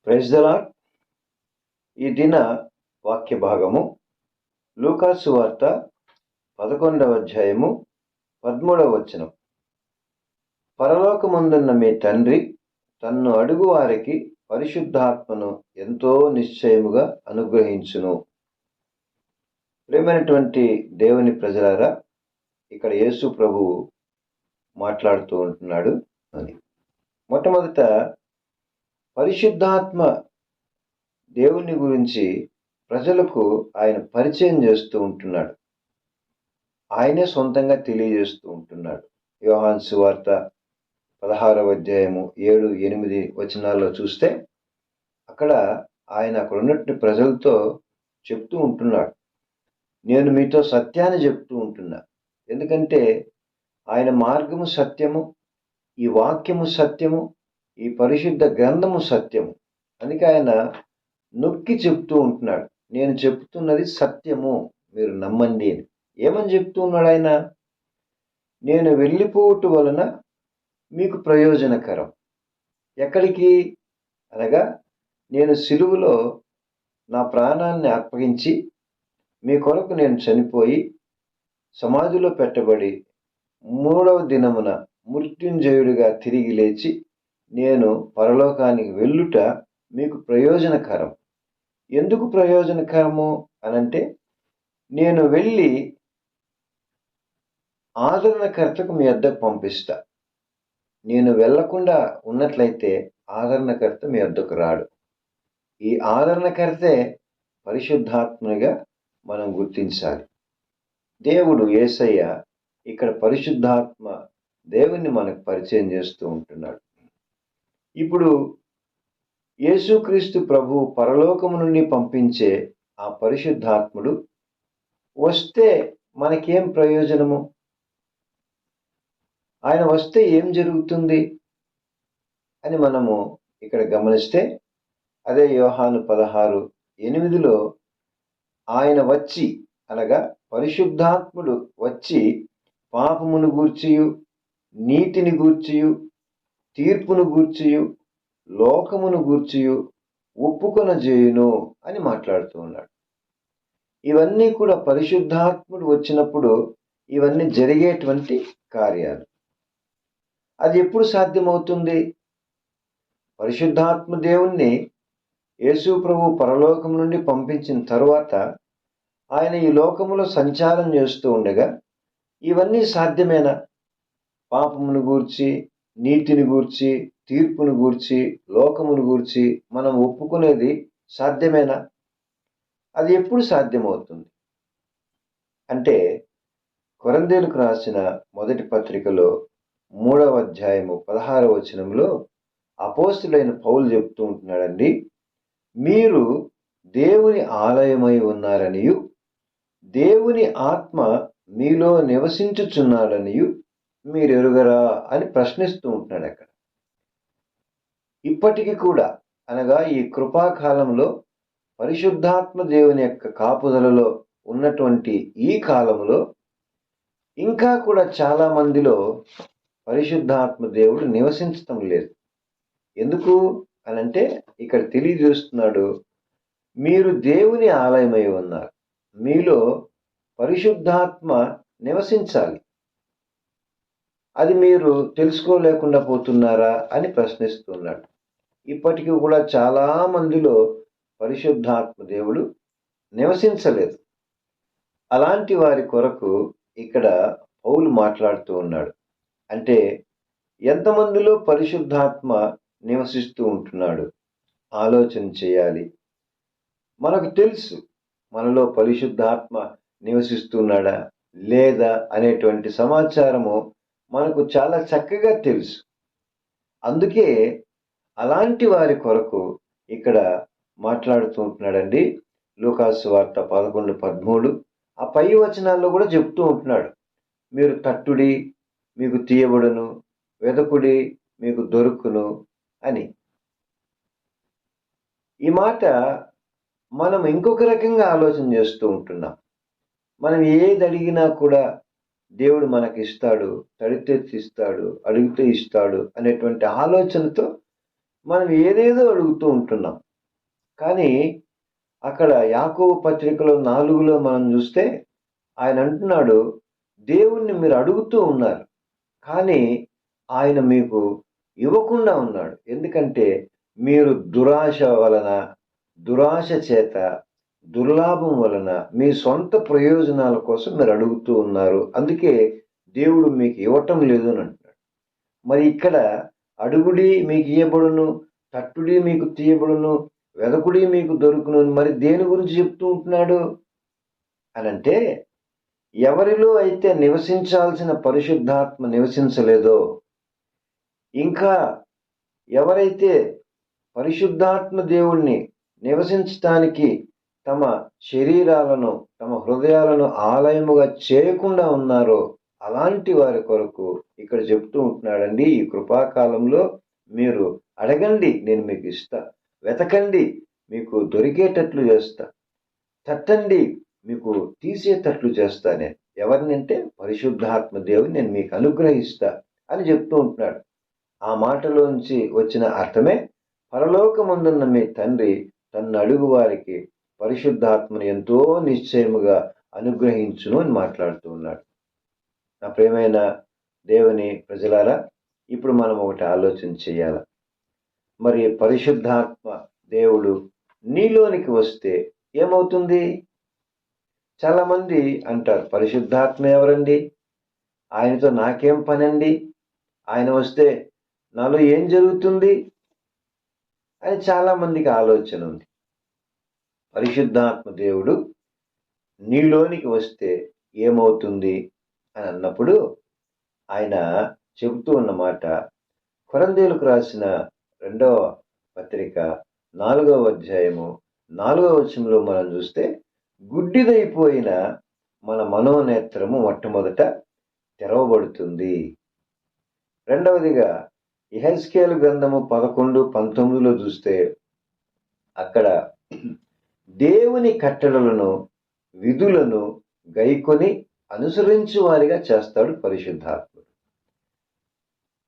Praise the lord. ఈ దిన వాక్య భాగము లూకాసు వార్త 11వ అధ్యాయము 13వ వచనం. పరలోకమందున్న మీ తండ్రి తన్ను అడుగు వారికి పరిశుద్ధాత్మను ఎంతో నిశ్చయముగా అనుగ్రహించును. ప్రియమైనటువంటి దేవుని ప్రజలారా, ఇక్కడ యేసు ప్రభువు మాట్లాడుతూ ఉంటున్నాడు అని. మొట్టమొదట పరిశుద్ధాత్మ దేవుని గురించి ప్రజలకు ఆయన పరిచయం చేస్తూ ఉంటున్నాడు. ఆయనే సొంతంగా తెలియజేస్తూ ఉంటున్నాడు. యోహాను సువార్త 16వ అధ్యాయము 7-8 వచనాల్లో చూస్తే అక్కడ ఆయన అక్కడ ఉన్నట్టు ప్రజలతో చెప్తూ ఉంటున్నాడు. నేను మీతో సత్యాన్ని చెప్తూ ఉంటున్నా. ఎందుకంటే ఆయన మార్గము సత్యము, ఈ వాక్యము సత్యము, ఈ పరిశుద్ధ గ్రంథము సత్యము. అందుకే ఆయన నొక్కి చెప్తూ ఉంటున్నాడు, నేను చెప్తున్నది సత్యము, మీరు నమ్మండి అని. ఏమని చెప్తూ ఉన్నాడు ఆయన? నేను వెళ్ళిపోవటం వలన మీకు ప్రయోజనకరం. ఎక్కడికి అనగా, నేను సిలువలో నా ప్రాణాన్ని అప్పగించి మీ కొరకు నేను చనిపోయి సమాధిలో పెట్టబడి 3వ దినమున మృత్యుంజయుడిగా తిరిగి లేచి నేను పరలోకానికి వెళ్ళుట మీకు ప్రయోజనకరం. ఎందుకు ప్రయోజనకరము అనంటే, నేను వెళ్ళి ఆదరణకర్తకు మీ వద్దకు పంపిస్తా. నేను వెళ్లకుండా ఉన్నట్లయితే ఆదరణకర్త మీ వద్దకు రాడు. ఈ ఆదరణకర్తే పరిశుద్ధాత్మనిగా మనం గుర్తించాలి. దేవుడు యేసయ్య ఇక్కడ పరిశుద్ధాత్మ దేవుణ్ణి మనకు పరిచయం చేస్తూ ఉంటున్నాడు. ఇప్పుడు యేసుక్రీస్తు ప్రభు పరలోకము నుండి పంపించే ఆ పరిశుద్ధాత్ముడు వస్తే మనకేం ప్రయోజనము? ఆయన వస్తే ఏం జరుగుతుంది అని మనము ఇక్కడ గమనిస్తే, అదే యోహాను 16:8 ఆయన వచ్చి అనగా పరిశుద్ధాత్ముడు వచ్చి పాపమును గూర్చియు, నీతిని గూర్చియు, తీర్పును గూర్చియు, లోకమును గూర్చియు ఒప్పుకొనజేయును అని మాట్లాడుతూ ఉన్నాడు. ఇవన్నీ కూడా పరిశుద్ధాత్ముడు వచ్చినప్పుడు ఇవన్నీ జరిగేటువంటి కార్యాలు. అది ఎప్పుడు సాధ్యమవుతుంది? పరిశుద్ధాత్మ దేవుణ్ణి యేసు ప్రభు పరలోకం నుండి పంపించిన తరువాత ఆయన ఈ లోకములో సంచారం చేస్తూ ఉండగా ఇవన్నీ సాధ్యమేనా? పాపమును గూర్చి, నీతిని గూర్చి, తీర్పును గూర్చి, లోకమును గూర్చి మనం ఒప్పుకునేది సాధ్యమేనా? అది ఎప్పుడు సాధ్యమవుతుంది అంటే, కొరింథీయులకు రాసిన మొదటి పత్రికలో 3వ అధ్యాయము 16వ వచనంలో అపోస్తులైన పౌలు చెప్తూ ఉంటున్నాడండి, మీరు దేవుని ఆలయమై ఉన్నారనియు దేవుని ఆత్మ మీలో నివసించుచున్నాడనియు మీరు ఎరుగరా అని ప్రశ్నిస్తూ ఉంటున్నాడు. అక్కడ ఇప్పటికీ కూడా అనగా ఈ కృపాకాలంలో పరిశుద్ధాత్మ దేవుని యొక్క కాపుదలలో ఉన్నటువంటి ఈ కాలంలో ఇంకా కూడా చాలా మందిలో పరిశుద్ధాత్మ దేవుడు నివసించటం లేదు. ఎందుకు అనంటే ఇక్కడ తెలియజేస్తున్నాడు, మీరు దేవుని ఆలయమై ఉన్నారు, మీలో పరిశుద్ధాత్మ నివసించాలి. అది మీరు తెలుసుకోలేకుండా పోతున్నారా అని ప్రశ్నిస్తున్నాడు. ఇప్పటికీ కూడా చాలా మందిలో పరిశుద్ధాత్మ దేవుడు నివసించలేదు. అలాంటి వారి కొరకు ఇక్కడ పౌలు మాట్లాడుతూ ఉన్నాడు. అంటే ఎంతమందిలో పరిశుద్ధాత్మ నివసిస్తూ ఉంటున్నాడు ఆలోచన చేయాలి. మనకు తెలుసు మనలో పరిశుద్ధాత్మ నివసిస్తున్నాడా లేదా అనేటువంటి సమాచారము మనకు చాలా చక్కగా తెలుసు. అందుకే అలాంటి వారి కొరకు ఇక్కడ మాట్లాడుతూ ఉంటున్నాడండి. లూకాసు వార్త 11:13 ఆ పై వచనాల్లో కూడా చెప్తూ ఉంటున్నాడు, మీరు తట్టుడి మీకు తీయబడును, వెదకుడి మీకు దొరుకును అని. ఈ మాట మనం ఇంకొక రకంగా ఆలోచన చేస్తూ ఉంటున్నాం. మనం ఏది అడిగినా కూడా దేవుడు మనకి ఇస్తాడు, తడితే ఇస్తాడు, అడిగితే ఇస్తాడు అనేటువంటి ఆలోచనతో మనం ఏదేదో అడుగుతూ ఉంటున్నాం. కానీ అక్కడ యాకోబు పత్రికలో 4లో మనం చూస్తే ఆయన అంటున్నాడు, దేవుణ్ణి మీరు అడుగుతూ ఉన్నారు, కానీ ఆయన మీకు ఇవ్వకుండా ఉన్నాడు. ఎందుకంటే మీరు దురాశ చేత, దుర్లాభం వలన మీ సొంత ప్రయోజనాల కోసం మీరు అడుగుతూ ఉన్నారు. అందుకే దేవుడు మీకు ఇవ్వటం లేదు అని అంటున్నాడు. మరి ఇక్కడ అడుగుడి మీకు ఇయ్యబడును, తట్టుడి మీకు తీయబడును, వెదకుడి మీకు దొరుకును, మరి దేని గురించి చెప్తూ ఉంటున్నాడు అనంటే, ఎవరిలో అయితే నివసించాల్సిన పరిశుద్ధాత్మ నివసించలేదో, ఇంకా ఎవరైతే పరిశుద్ధాత్మ దేవుణ్ణి నివసించటానికి తమ శరీరాలను, తమ హృదయాలను ఆలయముగా చేయకుండా ఉన్నారో, అలాంటి వారి కొరకు ఇక్కడ చెప్తూ ఉంటున్నాడండి, ఈ కృపాకాలంలో మీరు అడగండి, నేను మీకు ఇస్తా. వెతకండి, మీకు దొరికేటట్లు చేస్తా. తట్టండి, మీకు తీసేటట్లు చేస్తా. నేను ఎవరినంటే పరిశుద్ధాత్మ దేవుని నేను మీకు అనుగ్రహిస్తా అని చెప్తూ ఉంటున్నాడు. ఆ మాటలోంచి వచ్చిన అర్థమే, పరలోకమందున్న మీ తండ్రి తన్ను అడుగు వారికి పరిశుద్ధాత్మను ఎంతో నిశ్చయముగా అనుగ్రహించును అని మాట్లాడుతూ ఉన్నాడు. నా ప్రియమైన దేవుని ప్రజలారా, ఇప్పుడు మనం ఒకటి ఆలోచన చేయాల. మరి పరిశుద్ధాత్మ దేవుడు నీలోనికి వస్తే ఏమవుతుంది? చాలా మంది అంటారు, పరిశుద్ధాత్మ ఎవరండి? ఆయనతో నాకేం పనండి? ఆయన వస్తే నాలో ఏం జరుగుతుంది అని చాలా మందికి ఆలోచన ఉంది. పరిశుద్ధాత్మ దేవుడు నీలోనికి వస్తే ఏమవుతుంది అని అన్నప్పుడు ఆయన చెబుతూ ఉన్నమాట, కొరింథీయులకు రాసిన 2వ పత్రిక 4వ అధ్యాయము 4వ వచనంలో మనం చూస్తే, గుడ్డిదైపోయిన మన మనోనేత్రము మొట్టమొదట తెరవబడుతుంది. రెండవదిగా యెహెజ్కేలు గ్రంథము 11:19లో చూస్తే, అక్కడ దేవుని కట్టడలను, విధులను గైకొని అనుసరించు వారిగా చేస్తాడు పరిశుద్ధాత్ముడు.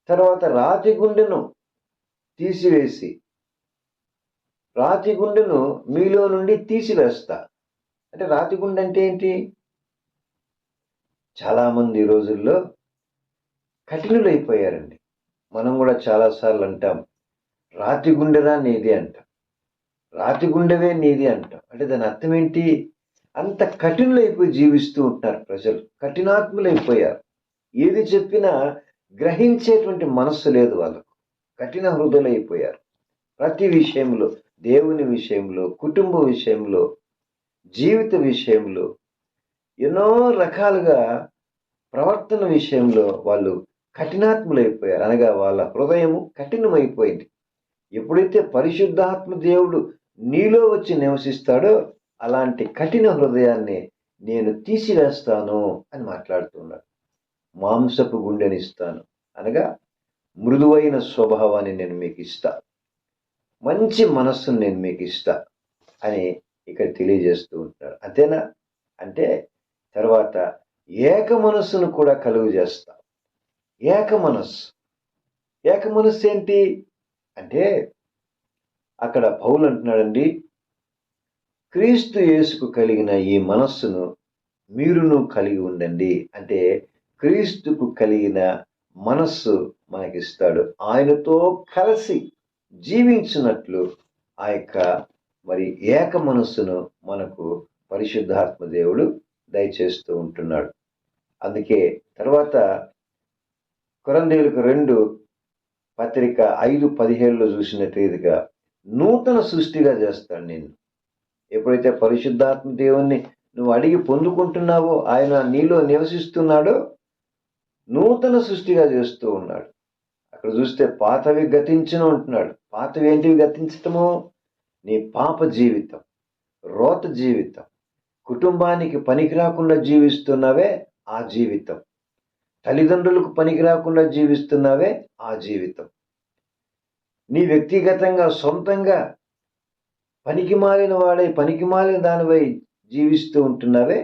తర్వాత రాతి గుండెను తీసివేసి, రాతి గుండెను మీలో నుండి తీసివేస్తా. అంటే రాతి గుండె అంటే ఏంటి? చాలా మంది ఈ రోజుల్లో కఠినులైపోయారండి. మనం కూడా చాలాసార్లు అంటాం, రాతి గుండెరా నీది అంటాం, రాతి గుండెవే నీది అంటాం. అంటే దాని అర్థం ఏంటి? అంత కఠినులైపోయి జీవిస్తూ ఉంటారు ప్రజలు, కఠినాత్ములైపోయారు. ఏది చెప్పినా గ్రహించేటువంటి మనస్సు లేదు వాళ్ళకు, కఠిన హృదయులైపోయారు. ప్రతి విషయంలో, దేవుని విషయంలో, కుటుంబ విషయంలో, జీవిత విషయంలో, ఎన్నో రకాలుగా ప్రవర్తన విషయంలో వాళ్ళు కఠినాత్ములైపోయారు. అనగా వాళ్ళ హృదయము కఠినమైపోయింది. ఎప్పుడైతే పరిశుద్ధాత్మ దేవుడు నీలో వచ్చి నివసిస్తాడో, అలాంటి కఠిన హృదయాన్ని నేను తీసివేస్తాను అని మాట్లాడుతున్నాడు. మాంసపు గుండెనిస్తాను, అనగా మృదువైన స్వభావాన్ని నేను మీకు ఇస్తా, మంచి మనస్సును నేను మీకు ఇస్తా అని ఇక్కడ తెలియజేస్తూ ఉంటాడు. అంతేనా? అంటే తర్వాత ఏక మనస్సును కూడా కలుగు చేస్తా. ఏక మనస్సు ఏంటి అంటే, అక్కడ పౌలు అంటున్నాడండి, క్రీస్తు యేసుకు కలిగిన ఈ మనస్సును మీరును కలిగి ఉండండి. అంటే క్రీస్తుకు కలిగిన మనస్సు మనకిస్తాడు. ఆయనతో కలిసి జీవించినట్లు ఆ యొక్క మరి ఏక మనస్సును మనకు పరిశుద్ధాత్మ దేవుడు దయచేస్తూ ఉంటున్నాడు. అందుకే తర్వాత కొరింథీయులకు 2 పత్రిక 5:17లో చూసినట్టు రీతిగా నూతన సృష్టిగా చేస్తాడు నిన్ను. ఎప్పుడైతే పరిశుద్ధాత్మ దేవుణ్ణి నువ్వు అడిగి పొందుకుంటున్నావో, ఆయన నీలో నివసిస్తున్నాడో, నూతన సృష్టిగా చేస్తూ ఉన్నాడు. అక్కడ చూస్తే పాతవి గతించును అంటున్నాడు. పాతవి ఏంటివి గతించటము? నీ పాప జీవితం, రోత జీవితం, కుటుంబానికి పనికి రాకుండా జీవిస్తున్నావే ఆ జీవితం, తల్లిదండ్రులకు పనికి రాకుండా జీవిస్తున్నావే ఆ జీవితం, నీ వ్యక్తిగతంగా సొంతంగా పనికి మాలిన దానివై జీవిస్తూ ఉంటున్నావే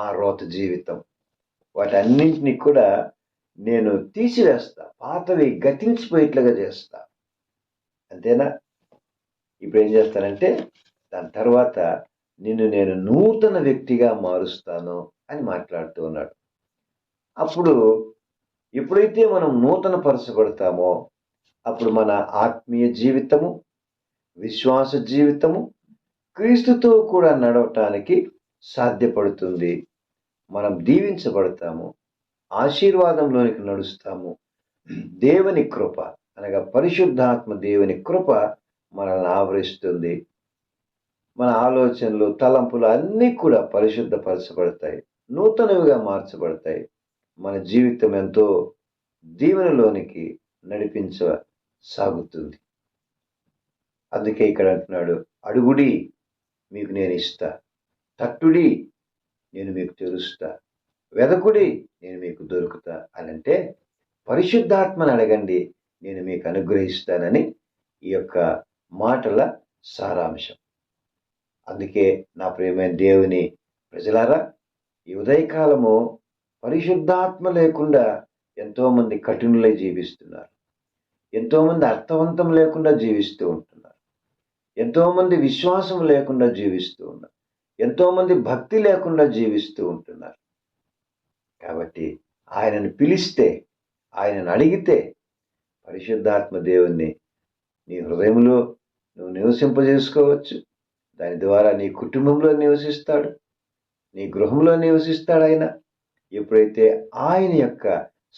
ఆ రోత జీవితం. వాటన్నింటినీ కూడా నేను తీసివేస్తా, పాతవి గతించిపోయేట్లుగా చేస్తా. అంతేనా? ఇప్పుడు ఏం చేస్తానంటే దాని తర్వాత నిన్ను నేను నూతన వ్యక్తిగా మారుస్తాను అని మాట్లాడుతూ ఉన్నాడు. అప్పుడు ఎప్పుడైతే మనం నూతన పరచబడతామో అప్పుడు మన ఆత్మీయ జీవితము, విశ్వాస జీవితము క్రీస్తుతో కూడా నడవటానికి సాధ్యపడుతుంది. మనం దీవించబడతాము, ఆశీర్వాదంలోనికి నడుస్తాము. దేవుని కృప అనగా పరిశుద్ధాత్మ దేవుని కృప మనల్ని ఆవరిస్తుంది. మన ఆలోచనలు, తలంపులు అన్నీ కూడా పరిశుద్ధపరచబడతాయి, నూతనవిగా మార్చబడతాయి. మన జీవితం ఎంతో దీవెనలోనికి నడిపించసాగుతుంది. అందుకే ఇక్కడ అంటున్నాడు, అడుగుడి మీకు నేను ఇస్తా, తట్టుడి నేను మీకు తెరుస్తా, వెదకుడి నేను మీకు దొరుకుతా అని అంటే పరిశుద్ధాత్మని అడగండి నేను మీకు అనుగ్రహిస్తానని ఈ యొక్క మాటల సారాంశం. అందుకే నా ప్రియమైన దేవుని ప్రజలారా, ఈ ఉదయకాలము పరిశుద్ధాత్మ లేకుండా ఎంతోమంది కఠినులై జీవిస్తున్నారు, ఎంతోమంది అర్థవంతం లేకుండా జీవిస్తూ ఉంటున్నారు, ఎంతోమంది విశ్వాసం లేకుండా జీవిస్తూ ఉన్నారు, ఎంతోమంది భక్తి లేకుండా జీవిస్తూ ఉంటున్నారు. కాబట్టి ఆయనను పిలిస్తే, ఆయనను అడిగితే పరిశుద్ధాత్మ దేవుణ్ణి నీ హృదయంలో నువ్వు నివసింపజేసుకోవచ్చు. దాని ద్వారా నీ కుటుంబంలో నివసిస్తాడు, నీ గృహంలో నివసిస్తాడు ఆయన. ఎప్పుడైతే ఆయన యొక్క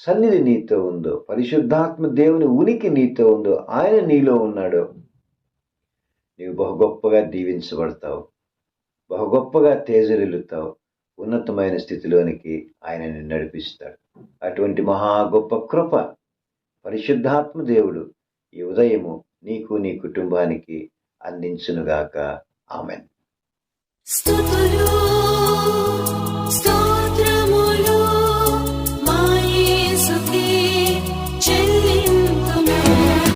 సన్నిధి నీతో ఉందో, పరిశుద్ధాత్మ దేవుని ఉనికి నీతో ఉందో, ఆయన నీలో ఉన్నాడో, నీవు బహు గొప్పగా దీవించబడతావు, బహు గొప్పగా తేజరిల్లుతావు, ఉన్నతమైన స్థితిలోనికి ఆయన నిన్ను నడిపిస్తాడు. అటువంటి మహా గొప్ప కృప పరిశుద్ధాత్మ దేవుడు ఈ ఉదయము నీకు నీ కుటుంబానికి అందించునుగాక. ఆమెన్.